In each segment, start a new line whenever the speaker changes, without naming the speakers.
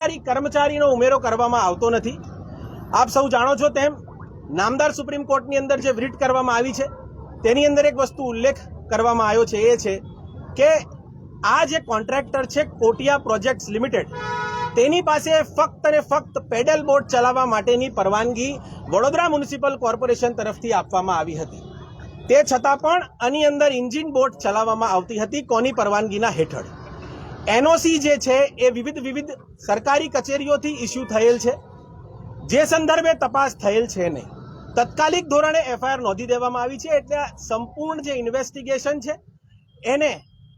કર્મચારીનો ઉમેરો કરવામાં આવતો નથી। આપ સૌ જાણો છો તેમ નામદાર સુપ્રીમ કોર્ટની અંદર જે રીટ કરવામાં આવી છે તેની અંદર એક વસ્તુ ઉલ્લેખ કરવામાં આવ્યો છે એ છે કે આ જે કોન્ટ્રાક્ટર છે કોટિયા પ્રોજેક્ટ્સ લિમિટેડ તેની પાસે ફક્ત અને ફક્ત પેડલ બોટ ચલાવવા માટેની પરવાનગી વડોદરા મ્યુનિસિપલ કોર્પોરેશન તરફથી આપવામાં આવી હતી। તે છતાં પણ આની અંદર એન્જિન બોટ ચલાવવામાં આવતી હતી કોની પરવાનગીના હેઠળ। એનઓસી જે છે એ વિવિધ સરકારી કચેરીઓથી ઇસ્યુ થયેલ છે, જે સંદર્ભે તપાસ થયેલ છે નહીં। તત્કાલિક ધોરણે એફઆઈઆર નોંધી દેવામાં આવી છે, એટલે સંપૂર્ણ જે ઇન્વેસ્ટિગેશન છે એને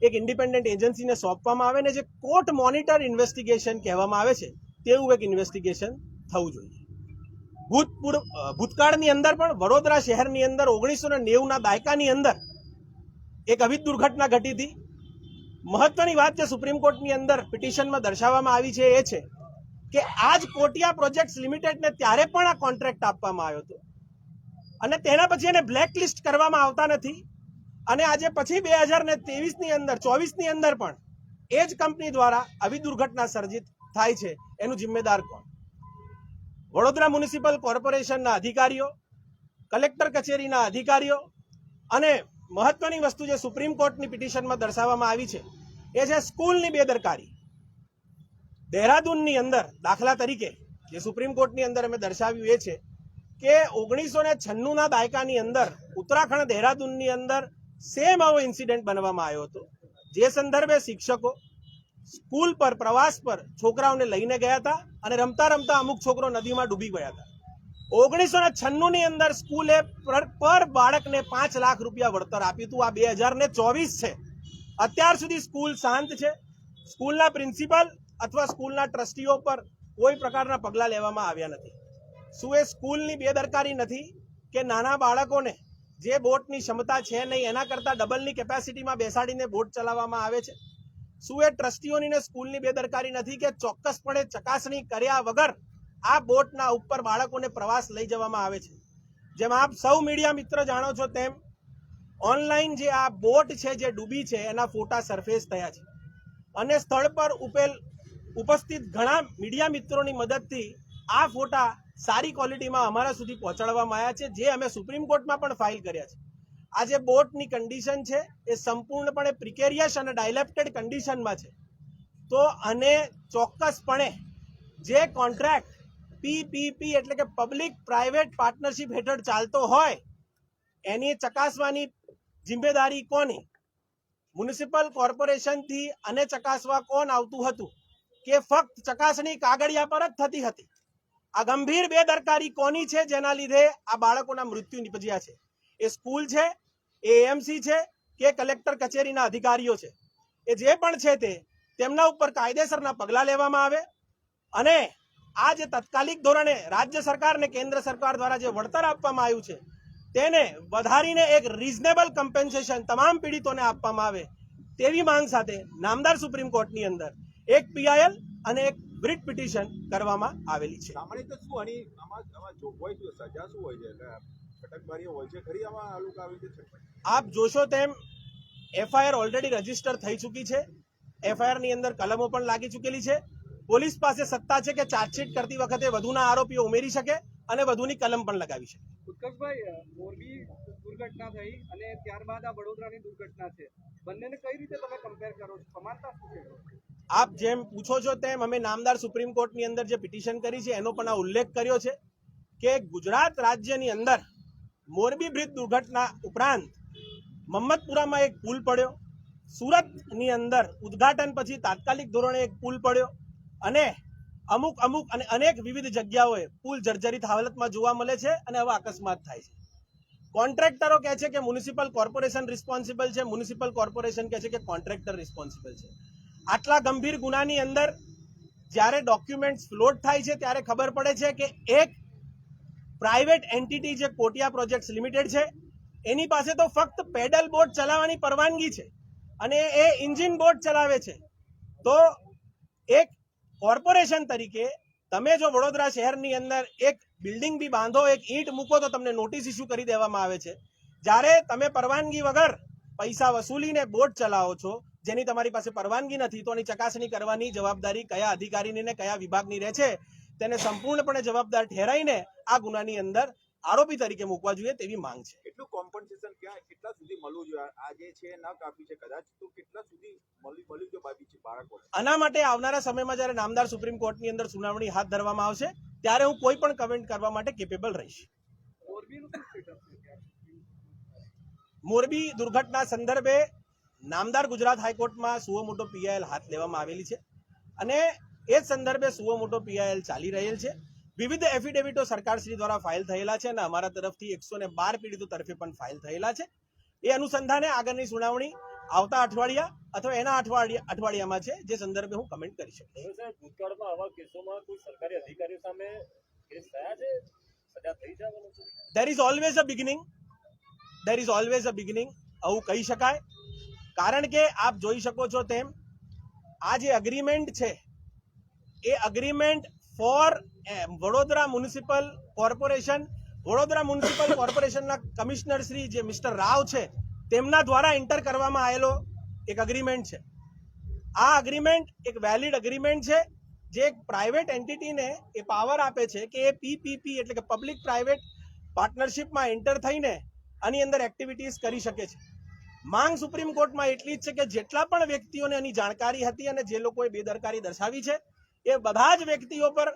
એક ઇન્ડિપેન્ડન્ટ એજન્સીને સોંપવામાં આવે ને જે કોર્ટ મોનિટર ઇન્વેસ્ટિગેશન કહેવામાં આવે છે તેવું એક ઇન્વેસ્ટિગેશન થવું જોઈએ। ભૂતકાળની અંદર પણ વડોદરા શહેરની અંદર 1990ના દાયકાની અંદર એક અવિધ દુર્ઘટના ઘટી હતી। મહત્વની વાત જે સુપ્રીમ કોર્ટની અંદર પિટિશનમાં દર્શાવવામાં આવી છે એ છે કે આજ કોટિયા પ્રોજેક્ટ્સ લિમિટેડને ત્યારે પણ આ કોન્ટ્રાક્ટ આપવામાં આવ્યો હતો અને તેના પછી એને બ્લેકલિસ્ટ કરવામાં આવતા નથી અને આજે પછી 2023ની અંદર 24ની અંદર પણ એ જ કંપની દ્વારા આવી દુર્ઘટના સર્જિત થાય છે, એનું જિમ્મેદાર કોણ? વડોદરા મ્યુનિસિપલ કોર્પોરેશનના અધિકારીઓ, કલેક્ટર કચેરીના અધિકારીઓ અને મહત્વની વસ્તુ જે સુપ્રીમ કોર્ટની પિટિશનમાં દર્શાવવામાં આવી છે એ છે સ્કૂલની બેદરકારી। દેહરાદૂનની અંદર દાખલા તરીકે જે સુપ્રીમ કોર્ટની અંદર અમે દર્શાવ્યું એ છે કે 1996ના દાયકાની અંદર ઉત્તરાખંડ દેહરાદૂનની અંદર સેમ આવો ઇન્સિડન્ટ બનવામાં આવ્યો હતો, જે સંદર્ભે શિક્ષકો સ્કૂલ પર પ્રવાસ પર છોકરાઓને લઈને ગયા હતા અને રમતા રમતા અમુક છોકરો નદીમાં ડૂબી ગયા હતા। 1996ની અંદર સ્કૂલે પર બાળકને 5 લાખ રૂપિયા વળતર આપ્યું હતું। આ 2024 છે, અત્યાર સુધી સ્કૂલ શાંત છે। સ્કૂલના પ્રિન્સિપલ અથવા સ્કૂલના ટ્રસ્ટીઓ પર કોઈ પ્રકારના પગલાં લેવામાં આવ્યા નથી। શું એ સ્કૂલની બેદરકારી નથી કે નાના બાળકોને જે બોટની ક્ષમતા છે નહીં એના કરતાં ડબલની કેપેસિટીમાં બેસાડીને બોટ ચલાવવામાં આવે છે? શું એ ટ્રસ્ટીઓની ને સ્કૂલની બેદરકારી નથી કે ચોક્કસપણે ચકાસણી કર્યા વગર આ બોટના ઉપર બાળકોને પ્રવાસ લઈ જવામાં આવે છે? જેમ આપ સૌ મીડિયા મિત્ર જાણો છો તેમ ઓનલાઈન જે આ બોટ છે જે ડૂબી છે એના ફોટા સરફેસ થયા છે અને સ્થળ પર ઉપસ્થિત ઘણા મીડિયા મિત્રોની મદદથી આ ફોટા સારી ક્વોલિટીમાં અમારા સુધી પહોંચાડવામાં આવ્યા છે, જે અમે સુપ્રીમ કોર્ટમાં પણ ફાઇલ કર્યા છે। આ જે બોટની કન્ડિશન છે એ સંપૂર્ણપણે પ્રિકેરિયસ અને ડાયલેપ્ટેડ કન્ડિશનમાં છે, તો આને ચોક્કસપણે જે કોન્ટ્રાક્ટ પીપીપી એટલે કે પબ્લિક પ્રાઇવેટ પાર્ટનરશિપ હેઠળ ચાલતો હોય એની ચકાસવાની જિમ્મેદારી કોની? મ્યુનિસિપલ કોર્પોરેશનથી આને ચકાસવા કોણ આવતું હતું કે ફક્ત ચકાસણી કાગળિયા પર જ થતી હતી? આ ગંભીર બેદરકારી કોની છે જેના લીધે આ બાળકોના મૃત્યુ નિપજ્યા છે? એ સ્કૂલ છે, એ એએમસી છે કે કલેક્ટર કચેરીના અધિકારીઓ છે? એ જે પણ છે તેમના ઉપર કાયદેસરના પગલાં લેવામાં આવે અને આ જે તત્કાલિક ધોરણે રાજ્ય સરકાર ને કેન્દ્ર સરકાર દ્વારા જે વળતર આપવામાં આવ્યું છે તેને વધારીને એક રીઝનેબલ કમ્પેન્સેશન તમામ પીડિતોને આપવામાં આવે તેવી માંગ સાથે નામદાર સુપ્રીમ કોર્ટની અંદર એક પીઆઈએલ અને એક રીટ પિટિશન કરવામાં આવેલી છે।
સામાન્ય શું આમાં જોગવાઈ શું, સજા શું હોય છે? કટકબારીઓ હોય છે ખરી આમાં આ લોકો આવી છે?
આપ જોશો તેમ એફઆઈઆર ઓલરેડી રજીસ્ટર થઈ ચૂકી છે। એફઆઈઆર ની અંદર કલમો પણ લાગી ચૂકેલી છે। પોલીસ પાસે સત્તા છે કે ચાર્જશીટ કરતી વખતે વધુના આરોપીઓ ઉમેરી શકે અને વધુની કલમ પણ લગાવી શકે।
ઉત્કર્ષભાઈ, મોરબી દુર્ઘટના થઈ અને ત્યારબાદ આ વડોદરાની દુર્ઘટના છે, બંનેને કઈ રીતે તમે કમ્પેર કરો છો? સમાનતા શું છે?
આપ જેમ પૂછો છો તેમ અમે નામદાર સુપ્રીમ કોર્ટની અંદર જે પિટિશન કરી છે એનો પણ આ ઉલ્લેખ કર્યો છે કે ગુજરાત રાજ્યની અંદર મોરબી બ્રિજ દુર્ઘટના ઉપરાંત મમ્મદપુરામાં એક પુલ પડ્યો, સુરતની અંદર ઉદ્ઘાટન પછી તાત્કાલિક ધોરણે એક પુલ પડ્યો અને અમુક અને અનેક વિવિધ જગ્યાઓએ પુલ જર્જરિત હાલતમાં જોવા મળે છે અને આવા અકસ્માત થાય છે। કોન્ટ્રાક્ટરો કહે છે કે મ્યુનિસિપલ કોર્પોરેશન રિસ્પોન્સિબલ છે, મ્યુનિસિપલ કોર્પોરેશન કહે છે કે કોન્ટ્રાક્ટર રિસ્પોન્સિબલ છે। આટલા ગંભીર ગુનાની અંદર જ્યારે ડોક્યુમેન્ટ્સ ફ્લોટ થાય છે ત્યારે ખબર પડે છે કે એક પ્રાઇવેટ એન્ટિટી જે કોટિયા પ્રોજેક્ટ્સ લિમિટેડ છે એની પાસે તો ફક્ત પેડલ બોટ ચલાવવાની પરવાનગી છે અને એ એન્જિન બોટ ચલાવે છે। તો એક કોર્પોરેશન તરીકે તમે જો વડોદરા શહેરની અંદર એક બિલ્ડિંગ બી બાંધો, એક ઈંટ મૂકો તો તમને નોટિસ ઇસ્યુ કરી દેવામાં આવે છે। જ્યારે તમે પરવાનગી વગર પૈસા વસૂલીને બોટ ચલાવો છો જેની તમારી પાસે પરવાનગી નથી તો એની ચકાસણી કરવાની જવાબદારી કયા અધિકારીની ને કયા વિભાગની રહે છે તેને સંપૂર્ણપણે જવાબદાર ઠેરાઈને આ ગુનાની અંદર આરોપી તરીકે મૂકવા જોઈએ તેવી માંગ છે.
કેટલું કોમ્પન્સેશન ક્યાં કેટલા સુધી મળવું જોઈએ આ જે છે ન કાપી છે કદાચ તો કેટલા સુધી મળવું જોઈએ બાકી છે બાળકોને?
આના માટે આવનારા સમયમાં જ્યારે નામદાર સુપ્રીમ કોર્ટની અંદર સુનાવણી હાથ ધરવામાં આવશે ત્યારે હું કોઈ પણ કમેન્ટ કરવા માટે કેપેબલ રહીશ.
મોરબીનું શું સ્ટેટસ છે ત્યાં?
મોરબી દુર્ઘટના સંદર્ભે નામદાર ગુજરાત હાઈકોર્ટમાં સુઓ મોટો પીઆઈએલ હાથ લેવામાં આવેલી છે અને એ જ સંદર્ભે સુઓ મોટો પીઆઈએલ ચાલી રહેલ છે. વિવિધ એફિડેવિટો સરકારશ્રી દ્વારા ફાઇલ થયેલા છે અને અમારા તરફથી 112 પીડિતો તરફે પણ ફાઇલ થયેલા છે. એ અનુસંધાને આગળની સુનાવણી આવતા અઠવાડિયા અથવા એના અઠવાડિયામાં છે જે સંદર્ભે હું કમેન્ટ કરી શકું.
હવે સાહેબ ભૂતકાળમાં આવા કેસોમાં કોઈ સરકારી અધિકારીઓ સામે કેસ થયા છે, સજા થઈ જવાનું છે?
There is always a beginning. આવું કહી શકાય કારણ કે આપ જોઈ શકો છો તેમ આ જે અગ્રીમેન્ટ છે એ અગ્રીમેન્ટ ફોર વડોદરા મ્યુનિસિપલ કોર્પોરેશનના કમિશનર શ્રી જે મિસ્ટર રાવ છે તેમના દ્વારા એન્ટર કરવામાં આવેલો એક અગ્રીમેન્ટ છે. આ અગ્રીમેન્ટ એક વેલિડ અગ્રીમેન્ટ છે જે એક પ્રાઇવેટ એન્ટિટીને એ પાવર આપે છે કે એ પીપીપી એટલે કે પબ્લિક પ્રાઇવેટ પાર્ટનરશિપમાં એન્ટર થઈને આની અંદર એક્ટિવિટીઝ કરી શકે છે. માંગ સુપ્રીમ કોર્ટમાં એટલી જ છે કે જેટલા પણ વ્યક્તિઓને એની જાણકારી હતી અને જે લોકોએ બેદરકારી દર્શાવી છે એ બધા જ વ્યક્તિઓ પર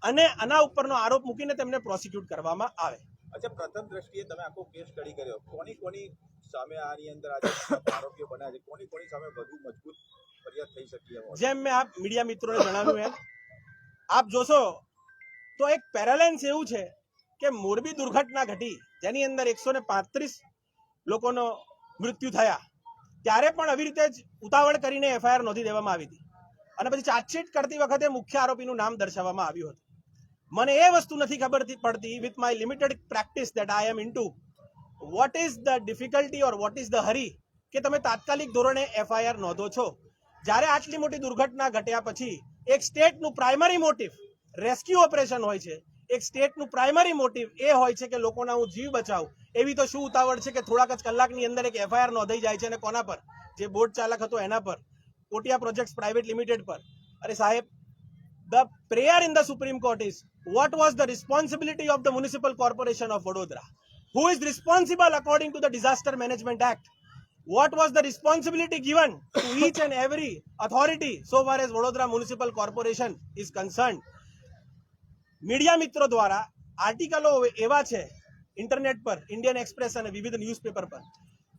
અને આના ઉપરનો આરોપ મૂકીને તેમને પ્રોસિક્યુટ કરવામાં આવે.
અચ્છા, પ્રથમ દ્રષ્ટિએ તમે આખો કેસ સ્ટડી કર્યો, કોની સામે આની અંદર આજે આરોપીઓ બન્યા છે, કોની સામે વધુ મજબૂત ફરિયાદ થઈ શકી?
જેમ મેં આપ મીડિયા મિત્રોને જણાવ્યું એમ આપ જોશો તો એક પેરેલેન્સ એવું છે કે મોરબી દુર્ઘટના ઘટી જેની અંદર 135 લોકોનો મૃત્યુ થયા ત્યારે પણ આવી રીતે જ ઉતાવળ કરીને એફઆઈઆર નોંધી દેવામાં આવી હતી અને પછી ચાર્જશીટ કરતી વખતે મુખ્ય આરોપીનું નામ દર્શાવવામાં આવ્યું હતું. મને એ વસ્તુ નથી ખબર પડતી with my limited practice that I am into what is the difficulty or what is the hurry કે તમે તાત્કાલિક ધોરણે એફઆઈઆર નોંધો છો જ્યારે આટલી મોટી દુર્ઘટના ઘટ્યા પછી એક સ્ટેટનું પ્રાઇમરી મોટિવ રેસ્ક્યુ ઓપરેશન હોય છે. એક સ્ટેટનું પ્રાઇમરી મોટિવ એ હોય છે કે લોકોના હું જીવ બચાવું. એવી તો શું ઉતાવળ છે કે થોડાક જ કલાકની અંદર એક એફઆઈઆર નોંધાઈ જાય છે અને કોના પર? જે બોટ ચાલક હતો એના પર, કોટિયા પ્રોજેક્ટ્સ પ્રાઇવેટ લિમિટેડ પર. અરે સાહેબ, the prayer in the Supreme Court is what was the responsibility of the Municipal Corporation of Vadodara? Who is responsible according to the Disaster Management Act? What was the responsibility given to each and every authority so far as Vadodara Municipal Corporation is concerned? Media મિત્રો દ્વારા આર્ટિકલો એવા છે internet પર, Indian express અને વિવિધ newspaper પર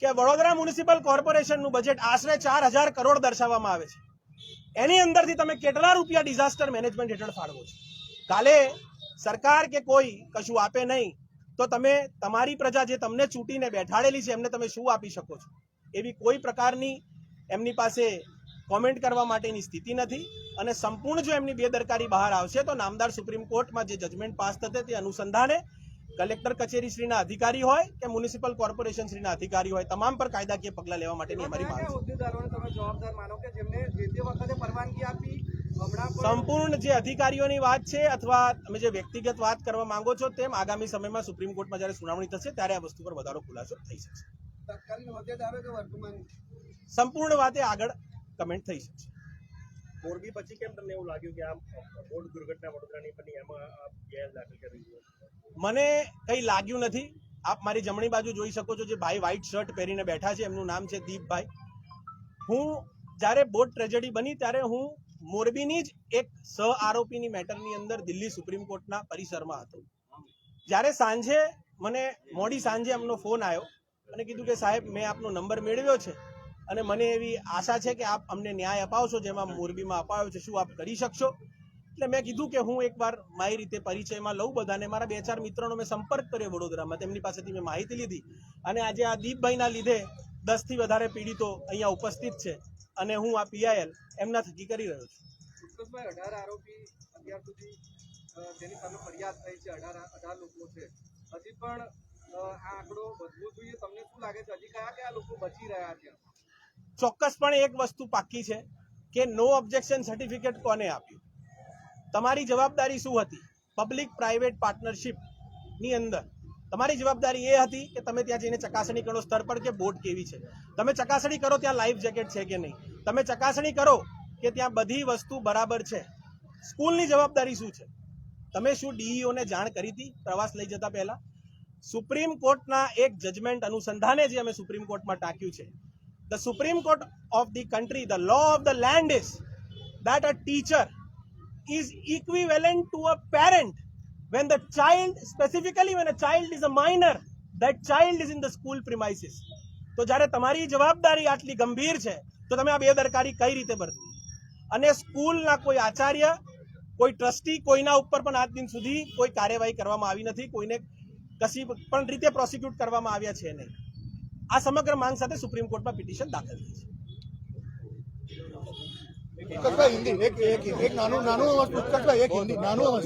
કે Vadodara municipal કોર્પોરેશનનું budget આશરે 4000 કરોડ દર્શાવવામાં આવે છે. એની અંદરથી તમે કેટલા રૂપિયા ડિઝાસ્ટર મેનેજમેન્ટ હેઠળ ફાળવો છો? કાલે સરકાર કે કોઈ કશું આપે નહીં તો તમે તમારી પ્રજા જે તમને ચૂંટીને બેઠાડેલી છે એમને તમે શું આપી શકો છો? એવી કોઈ પ્રકારની એમની પાસે કોમેન્ટ કરવા માટેની સ્થિતિ નથી અને સંપૂર્ણ જો એમની બેદરકારી બહાર આવશે તો નામદાર સુપ્રીમ કોર્ટમાં જે જજમેન્ટ પાસ થશે તે અનુસંધાને કલેક્ટર કચેરી શ્રીના અધિકારી હોય કે મ્યુનિસિપલ કોર્પોરેશન શ્રીના અધિકારી હોય તમામ પર કાયદાકીય પગલાં લેવા માટેની અમારી માંગ છે.
હોદ્દેદારોને તમે જવાબદાર માનો કે જેમને જે તે વખતે પરવાનગી આપી હમણાં પણ
સંપૂર્ણ જે અધિકારીઓની વાત છે અથવા તમે જે વ્યક્તિગત વાત કરવા માંગો છો તેમ આગામી સમયમાં સુપ્રીમ કોર્ટમાં જ્યારે સુનાવણી થશે ત્યારે આ વસ્તુ પર વધારો ખુલાસો થઈ શકશે.
તત્કાલીન હોદ્દેદારો કે વર્તમાન
સંપૂર્ણ વાતે આગળ કમેન્ટ થઈ શકશે.
મોરબી પછી કેમ તમને એવું લાગ્યું કે આ બોટ દુર્ઘટના વડોદરાની બની એમાં આ ગેર દાખલ કરવી જોઈએ?
મને કંઈ લાગ્યું નથી. આપ મારી જમણી બાજુ જોઈ શકો છો જે ભાઈ વ્હાઇટ શર્ટ પહેરીને બેઠા છે એમનું નામ છે દીપભાઈ. હું જ્યારે બોટ ટ્રેજેડી બની ત્યારે હું મોરબીની જ એક સહ આરોપીની મેટરની અંદર દિલ્હી સુપ્રીમ કોર્ટના પરિસરમાં હતો. જ્યારે સાંજે મને મોડી સાંજે એમનો ફોન આવ્યો અને કીધું કે સાહેબ મેં આપનો નંબર મેળવ્યો છે અને મને એવી આશા છે કે આપ અમને ન્યાય અપાવશો જેમાં મોરબીમાં અપાવ્યો છે, શું આપ કરી શકશો? એટલે મેં કીધું કે હું એકવાર મારી રીતે પરિચયમાં લઉં બધાને. મારા 2-4 મિત્રોનો મેં સંપર્ક કર્યો વડોદરામાં, તેમની પાસેથી મેં માહિતી લીધી અને આજે આ દીપભાઈના લીધે 10 થી વધારે પીડિતો અહીંયા ઉપસ્થિત છે અને હું આ પીઆઈએલ એમના થકી કરી રહ્યો છું.
ઉત્કર્ષભાઈ 18 આરોપી અત્યાર સુધી જેની સામે ફરિયાદ થઈ છે, 18 લોકો છે, હજી પણ આ આંકડો વધવો જોઈએ. તમને શું લાગે છે હજી કયા લોકો બચી રહ્યા છે?
ચોક્કસપણે એક વસ્તુ પાક્કી છે કે નો ઓબ્જેક્શન સર્ટિફિકેટ કોને આપ્યું? તમારી જવાબદારી શું હતી? પબ્લિક પ્રાઇવેટ પાર્ટનરશિપની અંદર તમારી જવાબદારી એ હતી કે તમે ત્યાં જઈને ચકાસણી કરો સ્તર પર કે બોટ કેવી છે. તમે ચકાસણી કરો ત્યાં લાઈફ જેકેટ છે કે નહીં. તમે ચકાસણી કરો કે ત્યાં બધી વસ્તુ બરાબર છે. સ્કૂલની જવાબદારી શું છે? તમે શું ડીઈઓને જાણ કરી હતી પ્રવાસ લઈ જતા પહેલા? સુપ્રીમ કોર્ટના એક જજમેન્ટ અનુસંધાને જે અમે સુપ્રીમ કોર્ટમાં ટાંક્યું છે, the supreme court of the country, the law of the land is that a teacher is equivalent to a parent when the child, specifically when a child is a minor, that child is in the school premises. તો જ્યારે તમારી જવાબદારી આટલી ગંભીર છે તો તમે આ બેદરકારી કઈ રીતે બરતી? અને સ્કૂલના કોઈ આચાર્ય, કોઈ ટ્રસ્ટી, કોઈના ઉપર પણ આજ દિન સુધી કોઈ કાર્યવાહી કરવામાં આવી નથી, કોઈને કશી પણ રીતે પ્રોસિક્યુટ કરવામાં આવ્યા છે નહીં. આ સમગ્ર માંગ સાથે સુપ્રીમ કોર્ટમાં પિટિશન દાખલ થઈ છે.
ઉત્કર્ષભાઈ હિન્દી એક નાનું નાનું અવાજ ઉત્કર્ષભાઈ એક હિન્દી નાનું અવાજ